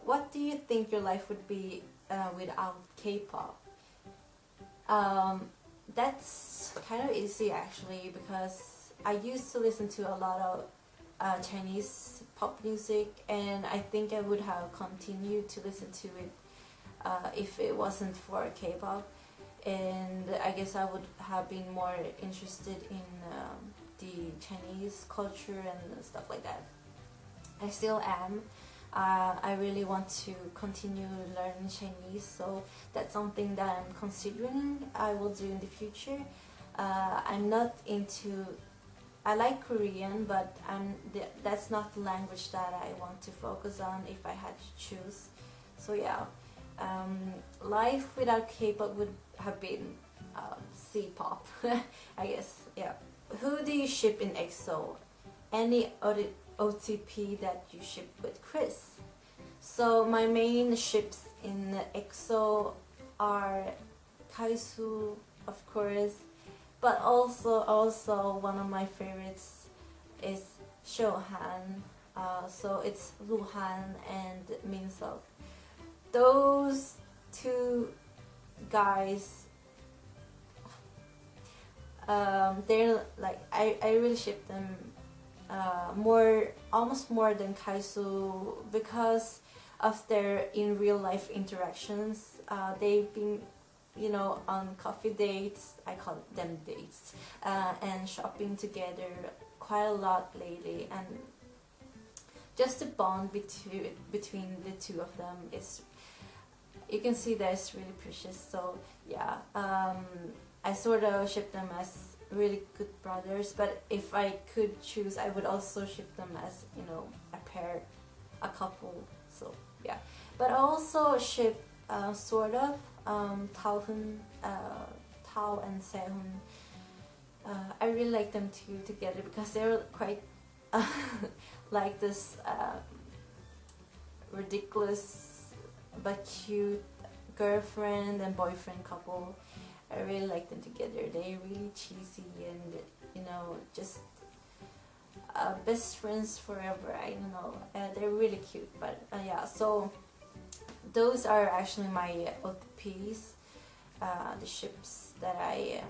what do you think your life would be without K-pop? That's kind of easy actually, because I used to listen to a lot of Chinese pop music, and I think I would have continued to listen to it if it wasn't for K-pop. And I guess I would have been more interested in the Chinese culture and stuff like that. I still am. I really want to continue learning Chinese, so that's something that I'm considering I will do in the future. I'm not into. I like Korean, but that's not the language that I want to focus on if I had to choose. So yeah, life without K-pop would have been C-pop, I guess. Yeah. Who do you ship in EXO? Any OTP that you ship with Chris? So my main ships in EXO are Kaisu, of course, but also one of my favorites is Shohan. So it's Luhan and Minseok. Those two guys, they're like I really ship them almost more than Kaisu, because of their in real life interactions. They've been, on coffee dates, I call them dates, and shopping together quite a lot lately, and just the bond between the two of them is, you can see that it's really precious. So yeah, I sort of ship them as really good brothers, but if I could choose, I would also ship them as a pair, a couple. So yeah, but I also ship sort of Tao and Sehun. I really like them two together because they're quite like this ridiculous but cute girlfriend and boyfriend couple. I really like them together. They're really cheesy and just best friends forever. I don't know. They're really cute. But yeah, so those are actually my OTPs, the ships that I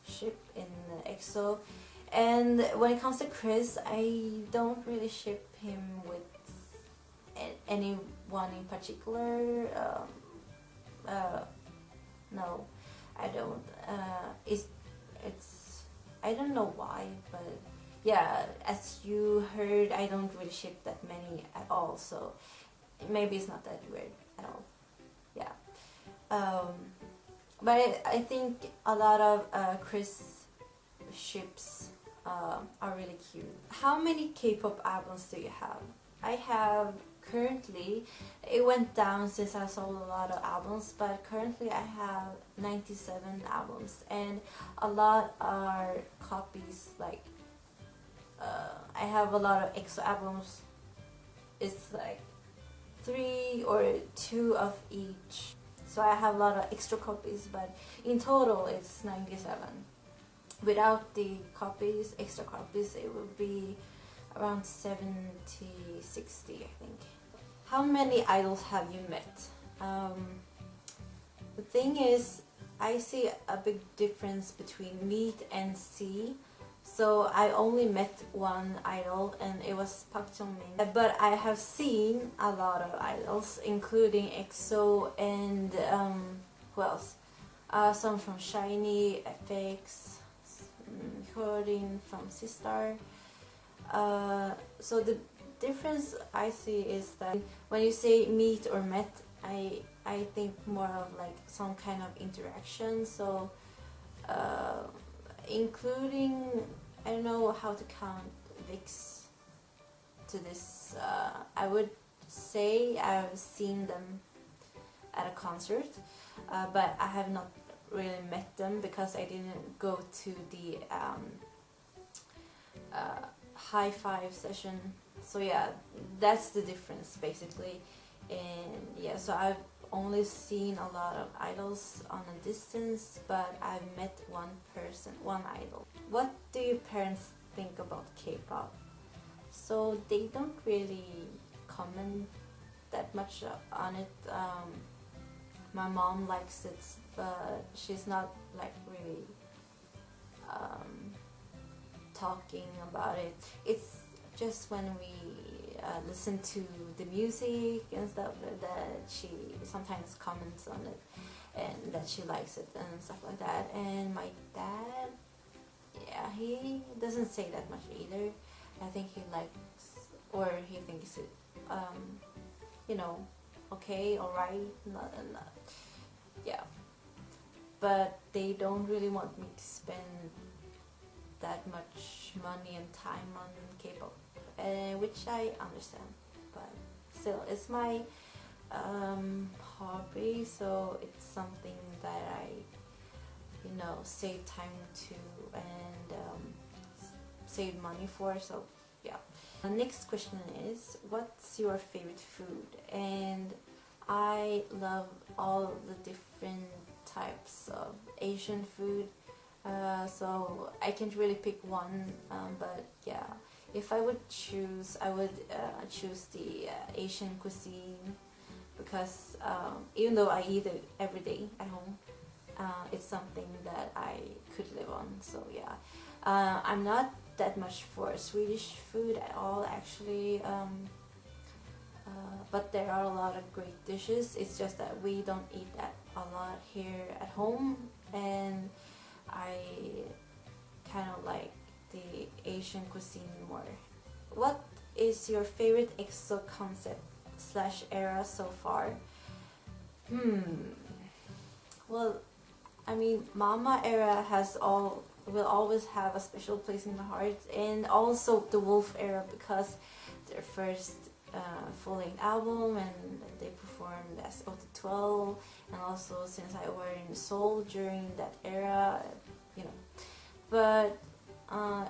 ship in EXO. And when it comes to Chris, I don't really ship him with anyone in particular. No, I don't. It's I don't know why, but yeah, as you heard, I don't really ship that many at all. So maybe it's not that weird at all. Yeah. But I think a lot of Chris ships are really cute. How many K-pop albums do you have? I have currently, it went down since I sold a lot of albums, but currently I have 97 albums, and a lot are copies. Like I have a lot of EXO albums. It's like 3 or 2 of each, so I have a lot of extra copies, but in total it's 97. Without the copies, extra copies, it would be around 70, 60, I think. How many idols have you met? The thing is, I see a big difference between meet and see. So I only met one idol, and it was Park Jongmin. But I have seen a lot of idols, including EXO and who else? Some from SHINee, FX, Hyodin from Sistar. So the difference I see is that when you say meet or met, I think more of like some kind of interaction. So including, I don't know how to count VIX to this. I would say I've seen them at a concert, but I have not really met them because I didn't go to the high five session. So yeah, that's the difference basically. And yeah, so I've only seen a lot of idols on a distance, but I've met one idol. What do your parents think about K-pop? So they don't really comment that much on it. My mom likes it, but she's not like really talking about it. It's just when we listen to the music and stuff that she sometimes comments on it, and that she likes it and stuff like that. And my dad, yeah, he doesn't say that much either. I think he likes, or he thinks it, you know, okay, alright, not, yeah. But they don't really want me to spend that much money and time on K-pop, which I understand. But still, it's my hobby, so it's something that I, save time to and save money for. So yeah. The next question is, what's your favorite food? And I love all the different types of Asian food. So I can't really pick one, but yeah, if I would choose, I would choose the Asian cuisine, because even though I eat it every day at home, it's something that I could live on. So yeah, I'm not that much for Swedish food at all, actually. But there are a lot of great dishes. It's just that we don't eat that a lot here at home, and I kind of like the Asian cuisine more. What is your favorite EXO concept / era so far? Well, I mean, Mama era will always have a special place in my heart, and also the Wolf era, because their first full-length album, and they performed as OT12, and also since I were in Seoul during that era, But I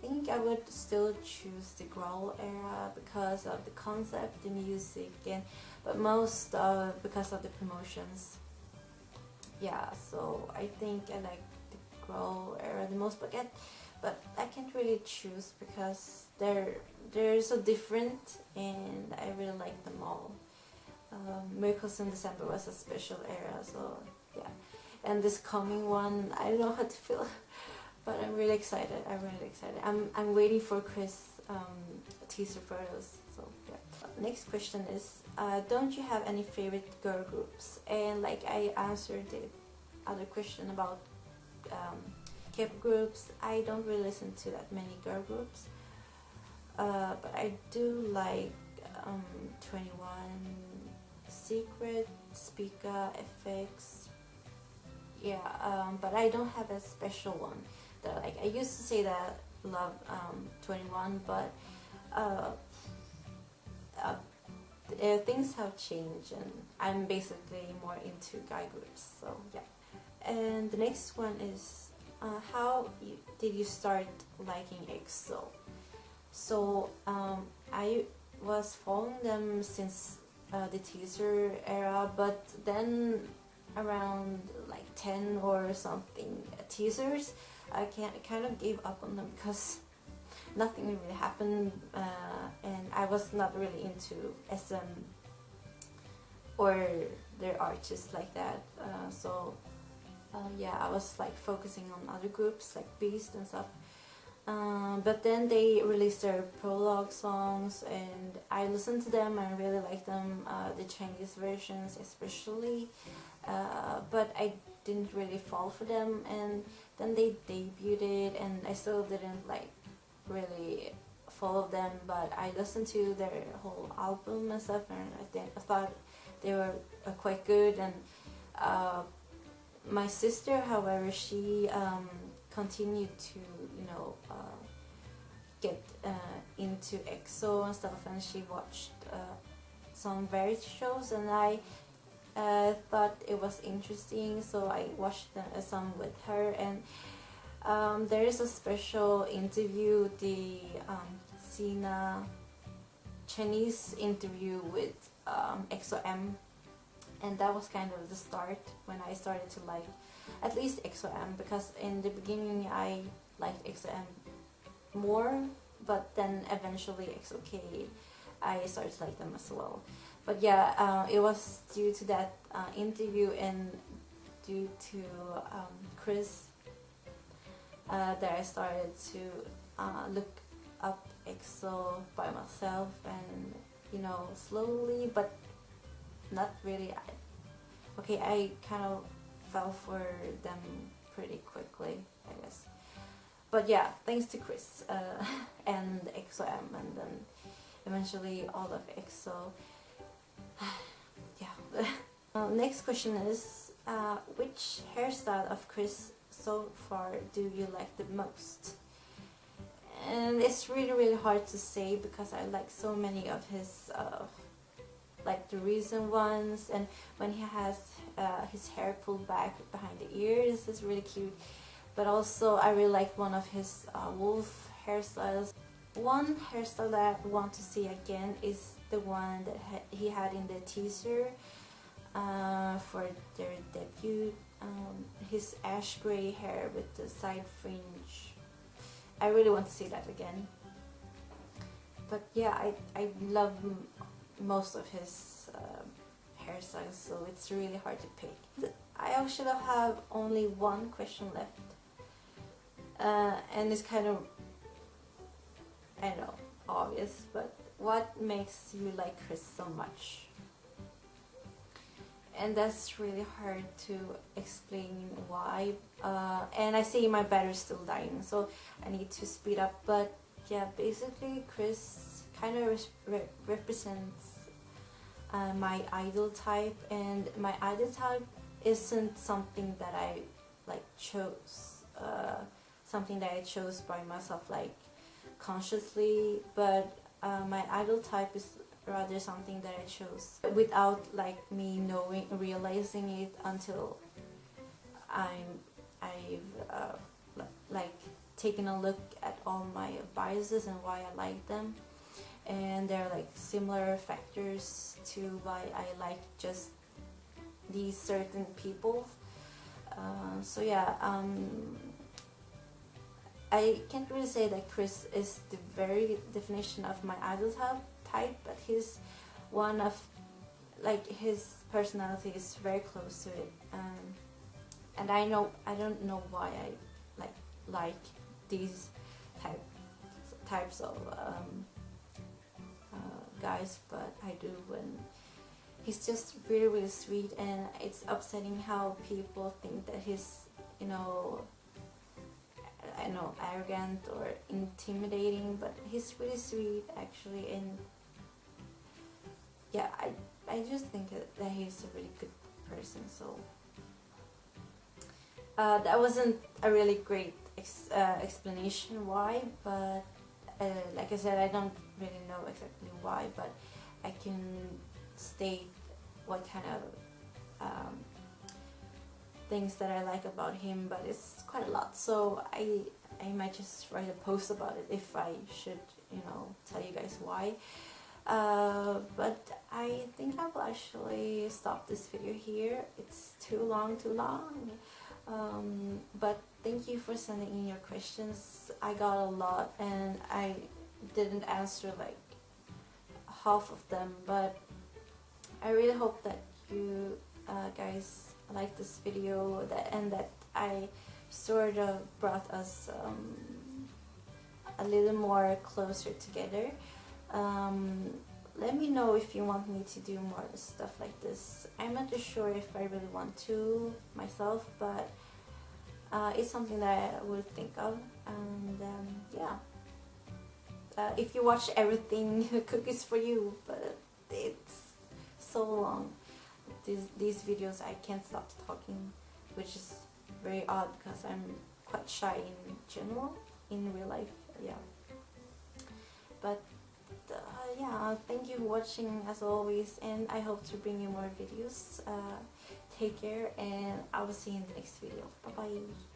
think I would still choose the Growl era because of the concept, the music, but most because of the promotions. Yeah, so I think I like the Growl era the most, but I can't really choose because they're so different, and I really like them all. Miracles in December was a special era, so yeah. And this coming one, I don't know how to feel, but I'm really excited. I'm waiting for Chris teaser photos. So yeah. Next question is, don't you have any favorite girl groups? And like I answered the other question about K-pop groups, I don't really listen to that many girl groups. But I do like 21 Secret, Spica, FX. Yeah, but I don't have a special one that I like. I used to say that I love 21, but things have changed, and I'm basically more into guy groups. So yeah. And the next one is, how did you start liking EXO? So I was following them since the teaser era, but then around like 10 or something teasers, I kind of gave up on them because nothing really happened, and I was not really into SM or their artists like that. Yeah, I was like focusing on other groups like Beast and stuff. But then they released their prologue songs, and I listened to them and really liked them, the Chinese versions especially. But I didn't really fall for them, and then they debuted, and I still didn't like really follow them, but I listened to their whole album and stuff, and I thought they were quite good. And my sister, however, she continued to get into EXO and stuff, and she watched some variety shows, and I thought it was interesting, so I watched some with her. And there is a special interview, the Sina Chinese interview with EXO-M, and that was kind of the start when I started to like at least EXO-M, because in the beginning I liked EXO-M more, but then eventually XOK, I started to like them as well. But yeah, it was due to that interview and due to Chris that I started to look up EXO by myself, and you know, slowly but not really. I kind of fell for them pretty quickly, I guess. But yeah, thanks to Chris and EXO-M, and then eventually all of EXO. Yeah. Next question is, which hairstyle of Chris so far do you like the most? And it's really hard to say because I like so many of his like the recent ones, and when he has his hair pulled back behind the ears is really cute. But also I really like one of his wolf hairstyles. One hairstyle that I want to see again is the one that he had in the teaser for their debut. His ash gray hair with the side fringe. I really want to see that again. But yeah, I love most of his hairstyles, so it's really hard to pick. I actually have only one question left, and it's kind of, I don't know, obvious, but what makes you like Chris so much? And that's really hard to explain why. And I see my battery's still dying, so I need to speed up. But yeah, basically Chris kind of represents my idol type, and my idol type isn't something that I like chose, something that I chose by myself, like consciously, but my idol type is rather something that I chose without like me realizing it until I've like taken a look at all my biases and why I like them, and there are like similar factors to why I like just these certain people. So yeah, I can't really say that Chris is the very definition of my idol type, but he's one of, like, his personality is very close to it, and I don't know why I like these types of guys, but I do, and he's just really sweet, and it's upsetting how people think that he's, you know, I know, arrogant or intimidating, but he's really sweet actually, and yeah, I just think that he's a really good person. So that wasn't a really great explanation why, but like I said, I don't really know exactly why, but I can state what kind of things that I like about him, but it's quite a lot, so I might just write a post about it if I should, you know, tell you guys why. But I think I will actually stop this video here. It's too long. But thank you for sending in your questions. I got a lot, and I didn't answer like half of them, but I really hope that you guys like this video, and that I sort of brought us a little more closer together. Let me know if you want me to do more stuff like this. I'm not too sure if I really want to myself, but it's something that I would think of, and yeah. If you watch everything, cookies for you, but it's so long. These videos I can't stop talking, which is very odd because I'm quite shy in general, in real life, yeah. But yeah, thank you for watching as always, and I hope to bring you more videos. Take care, and I will see you in the next video. Bye bye.